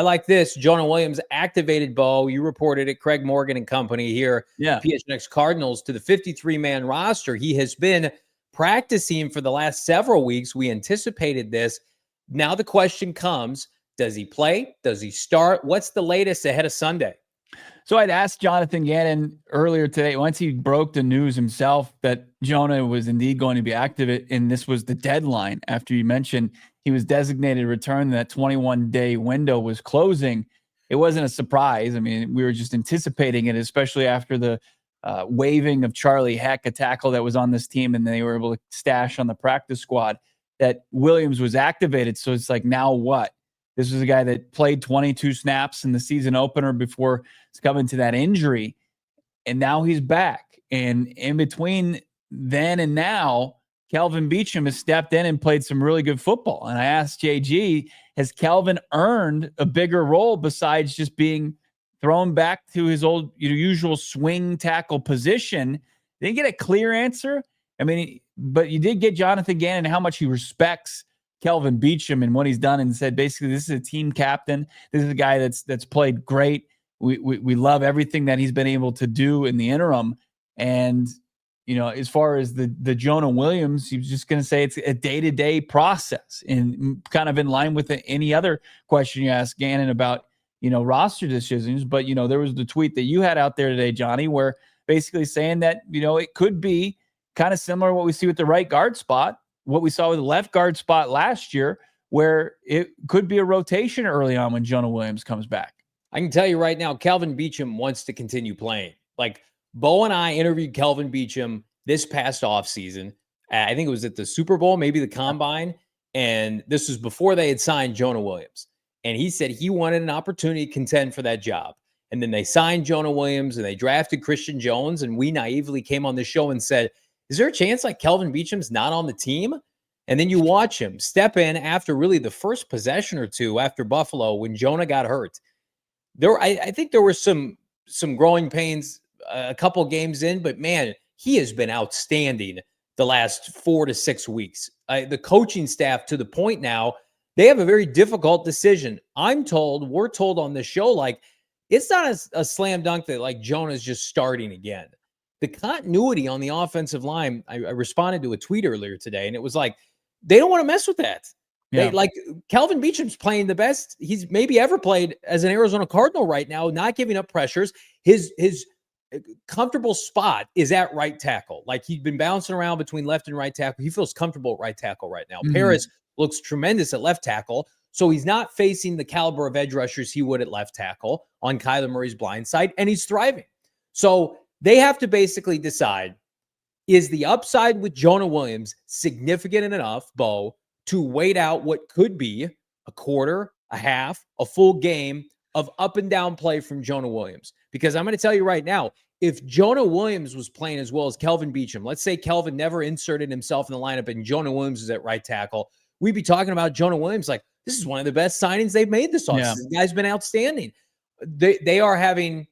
I like this. Jonah Williams activated, Bo. You reported it. Craig Morgan and company here. Yeah. PHNX Cardinals to the 53-man roster. He has been practicing for the last several weeks. We anticipated this. Now the question comes, does he play? Does he start? What's the latest ahead of Sunday? So I'd asked Jonathan Gannon earlier today, once he broke the news himself that Jonah was indeed going to be active, and this was the deadline after you mentioned he was designated return, that 21-day window was closing. It wasn't a surprise. I mean, we were just anticipating it, especially after the waiving of Charlie Heck, a tackle that was on this team, and they were able to stash on the practice squad, that Williams was activated. So it's like, now what? This was a guy that played 22 snaps in the season opener before succumbing to that injury, and now he's back. And in between then and now, Kelvin Beachum has stepped in and played some really good football. And I asked JG, has Kelvin earned a bigger role besides just being thrown back to his old usual swing tackle position? Didn't get a clear answer. I mean, but you did get Jonathan Gannon how much he respects Kelvin Beachum and what he's done, and said basically this is a team captain. This is a guy that's played great. We love everything that he's been able to do in the interim. And as far as the Jonah Williams, he was just going to say it's a day-to-day process, and kind of in line with any other question you asked Gannon about roster decisions. But there was the tweet that you had out there today, Johnny, where basically saying that it could be kind of similar to what we see with the right guard spot, what we saw with the left guard spot last year, where it could be a rotation early on when Jonah Williams comes back. I can tell you right now, Kelvin Beachum wants to continue playing. Like, Bo and I interviewed Kelvin Beachum this past offseason. I think it was at the Super Bowl, maybe the Combine. And this was before they had signed Jonah Williams. And he said he wanted an opportunity to contend for that job. And then they signed Jonah Williams and they drafted Christian Jones. And we naively came on the show and said, is there a chance like Kelvin Beachum's not on the team? And then you watch him step in after really the first possession or two after Buffalo when Jonah got hurt. I think there were some growing pains a couple games in, but man, he has been outstanding the last 4 to 6 weeks. The coaching staff, to the point now, they have a very difficult decision. We're told on this show, like, it's not a slam dunk that like Jonah's just starting again. The continuity on the offensive line, I responded to a tweet earlier today, and it was like, they don't want to mess with that. Yeah. Kelvin Beachum's playing the best he's maybe ever played as an Arizona Cardinal right now, not giving up pressures. His comfortable spot is at right tackle. Like, he's been bouncing around between left and right tackle. He feels comfortable at right tackle right now. Mm-hmm. Paris looks tremendous at left tackle. So he's not facing the caliber of edge rushers he would at left tackle on Kyler Murray's blind side, and he's thriving. So they have to basically decide, is the upside with Jonah Williams significant enough, Bo, to wait out what could be a quarter, a half, a full game of up and down play from Jonah Williams? Because I'm going to tell you right now, if Jonah Williams was playing as well as Kelvin Beachum, let's say Kelvin never inserted himself in the lineup and Jonah Williams is at right tackle, we'd be talking about Jonah Williams like, this is one of the best signings they've made this offseason. Yeah. The guy's been outstanding. They are having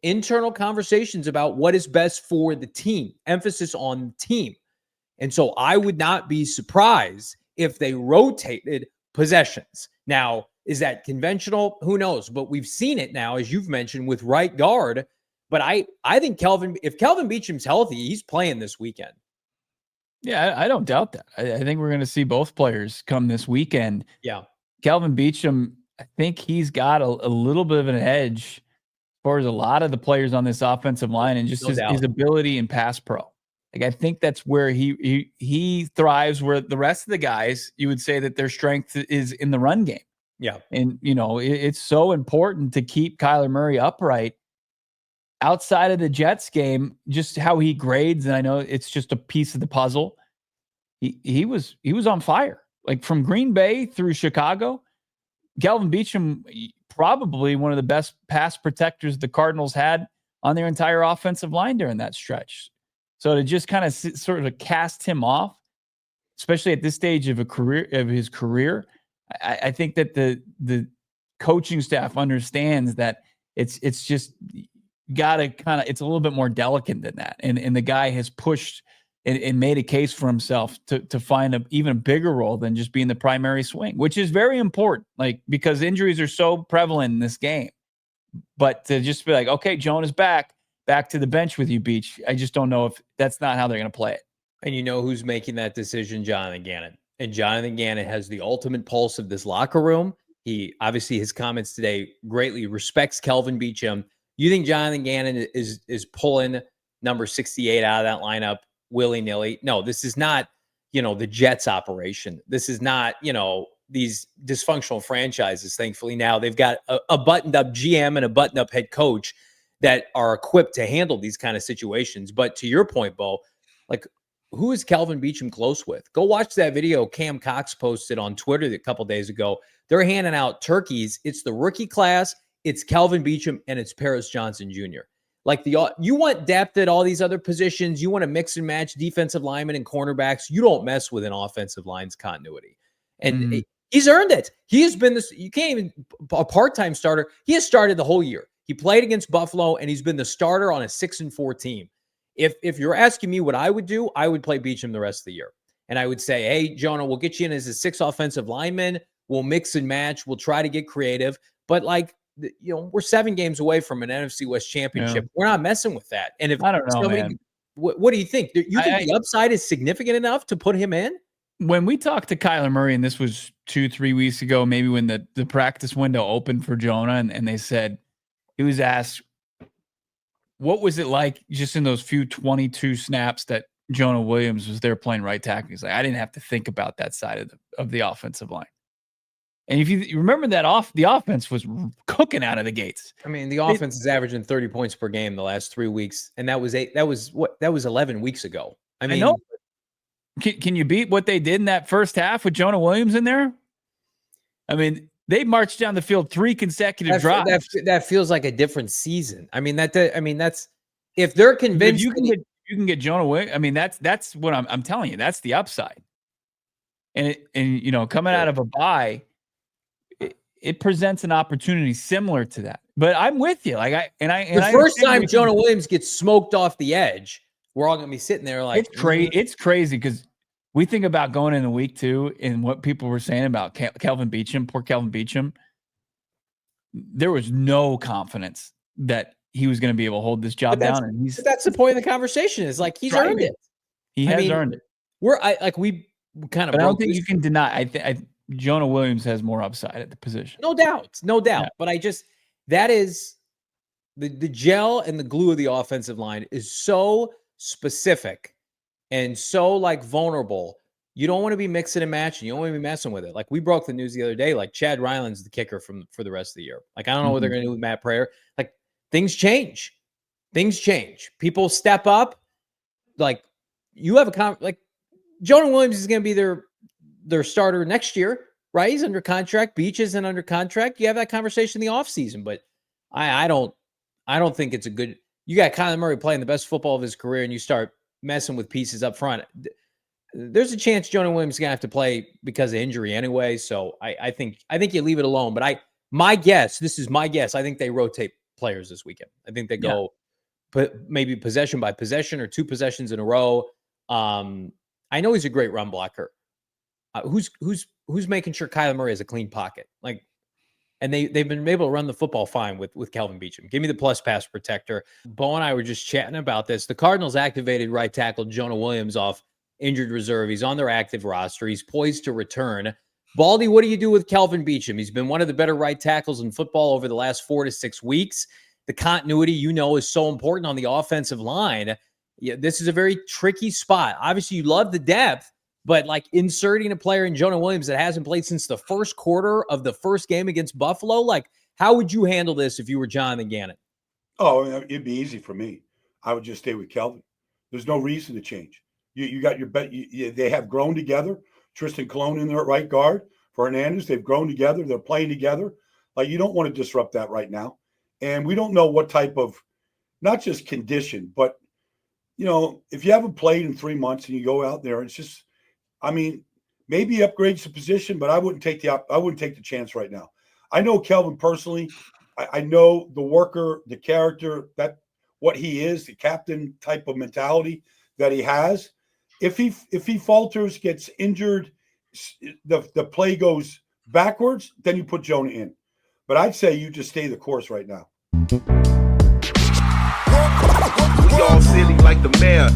internal conversations about what is best for the team, emphasis on team. And so I would not be surprised if they rotated possessions. Now, is that conventional? Who knows? But we've seen it now, as you've mentioned, with right guard. But I think if Kelvin Beachum's healthy, he's playing this weekend. Yeah, I don't doubt that. I think we're going to see both players come this weekend. Yeah. Kelvin Beachum, I think he's got a little bit of an edge as far as a lot of the players on this offensive line, and just his ability in pass pro. Like, I think that's where he thrives, where the rest of the guys, you would say that their strength is in the run game. Yeah. And, it's so important to keep Kyler Murray upright. Outside of the Jets game, just how he grades, and I know it's just a piece of the puzzle, he was on fire. Like, from Green Bay through Chicago, Kelvin Beachum, probably one of the best pass protectors the Cardinals had on their entire offensive line during that stretch. So to just kind of sort of cast him off, especially at this stage of his career, I think that the coaching staff understands that it's just got to kind of, it's a little bit more delicate than that. And the guy has pushed and made a case for himself to find even a bigger role than just being the primary swing, which is very important, like, because injuries are so prevalent in this game. But to just be like, okay, Jonah's back to the bench with you, Beach. I just don't know if that's not how they're going to play it. And you know who's making that decision? Jonathan Gannon. And Jonathan Gannon has the ultimate pulse of this locker room. He obviously, his comments today greatly respects Kelvin Beachum. You think Jonathan Gannon is pulling number 68 out of that lineup willy-nilly? No, this is not, the Jets operation. This is not, these dysfunctional franchises. Thankfully, now they've got a buttoned-up GM and a buttoned-up head coach that are equipped to handle these kind of situations. But to your point, Bo, like, who is Kelvin Beachum close with? Go watch that video Cam Cox posted on Twitter a couple days ago. They're handing out turkeys. It's the rookie class, it's Kelvin Beachum, and it's Paris Johnson Jr. Like, you want depth at all these other positions. You want to mix and match defensive linemen and cornerbacks. You don't mess with an offensive line's continuity. And he's earned it. He has been this, you can't even, a part-time starter. He has started the whole year. He played against Buffalo, and he's been the starter on a 6-4 team. If you're asking me what I would do, I would play Beachum the rest of the year. And I would say, hey, Jonah, we'll get you in as a 6 offensive lineman. We'll mix and match. We'll try to get creative. But, like, we're 7 games away from an NFC West championship. Yeah. We're not messing with that. And if I don't know, man. What do you think? You think the upside is significant enough to put him in? When we talked to Kyler Murray, and this was 2-3 weeks ago, maybe when the practice window opened for Jonah, and they said, he was asked, what was it like just in those few 22 snaps that Jonah Williams was there playing right tackle? He's like, I didn't have to think about that side of the offensive line. And if you remember that the offense was cooking out of the gates. I mean, the offense is averaging 30 points per game the last 3 weeks, and that was 11 weeks ago. I mean, I know. Can you beat what they did in that first half with Jonah Williams in there? I mean, they marched down the field 3 consecutive drives. That feels like a different season. I mean, that's if they're convinced you can get Jonah Williams. I mean, that's what I'm telling you. That's the upside. And coming out of a bye, it presents an opportunity similar to that. But I'm with you. The first time Jonah Williams gets smoked off the edge, we're all gonna be sitting there like it's crazy because we think about going into week 2 and what people were saying about Kelvin Beachum, poor Kelvin Beachum. There was no confidence that he was going to be able to hold this job down. And that's the point of the conversation. Is like he's earned it. He has earned it. We kind of. But I don't think you can deny. I think Jonah Williams has more upside at the position. No doubt. Yeah. But that is the gel and the glue of the offensive line is so specific. And so, like, vulnerable. You don't want to be mixing and matching. You don't want to be messing with it. Like, we broke the news the other day. Like, Chad Ryland's the kicker for the rest of the year. Like, I don't know what they're going to do with Matt Prayer. Like, things change. People step up. Like, you have like Jonah Williams is going to be their starter next year, right? He's under contract. Beach isn't under contract. You have that conversation in the offseason. But I don't think it's a good. You got Kyler Murray playing the best football of his career, and you start messing with pieces up front. There's a chance Jonah Williams is gonna have to play because of injury anyway. So I think you leave it alone. But this is my guess. I think they rotate players this weekend. I think they go maybe possession by possession or 2 possessions in a row. I know he's a great run blocker. Who's making sure Kyler Murray has a clean pocket? Like, and they've been able to run the football fine with Kelvin Beachum. Give me the plus pass protector. Bo and I were just chatting about this. The Cardinals activated right tackle Jonah Williams off injured reserve. He's on their active roster. He's poised to return. Baldy, what do you do with Kelvin Beachum? He's been one of the better right tackles in football over the last 4 to 6 weeks. The continuity, is so important on the offensive line. Yeah, this is a very tricky spot. Obviously, you love the depth, but like inserting a player in Jonah Williams that hasn't played since the first quarter of the first game against Buffalo, like, how would you handle this if you were Jonathan Gannon? Oh, it'd be easy for me. I would just stay with Kelvin. There's no reason to change. You got your bet. They have grown together. Tristan Colon in there at right guard for Hernandez. They've grown together. They're playing together. Like, you don't want to disrupt that right now. And we don't know what type of, not just condition, but, if you haven't played in 3 months and you go out there, it's just, maybe upgrades the position, but I wouldn't take the chance right now. I know Kelvin personally. I know the worker, the character, that what he is, the captain type of mentality that he has. If he falters, gets injured, the play goes backwards, then you put Jonah in. But I'd say you just stay the course right now. We all silly like the mayor.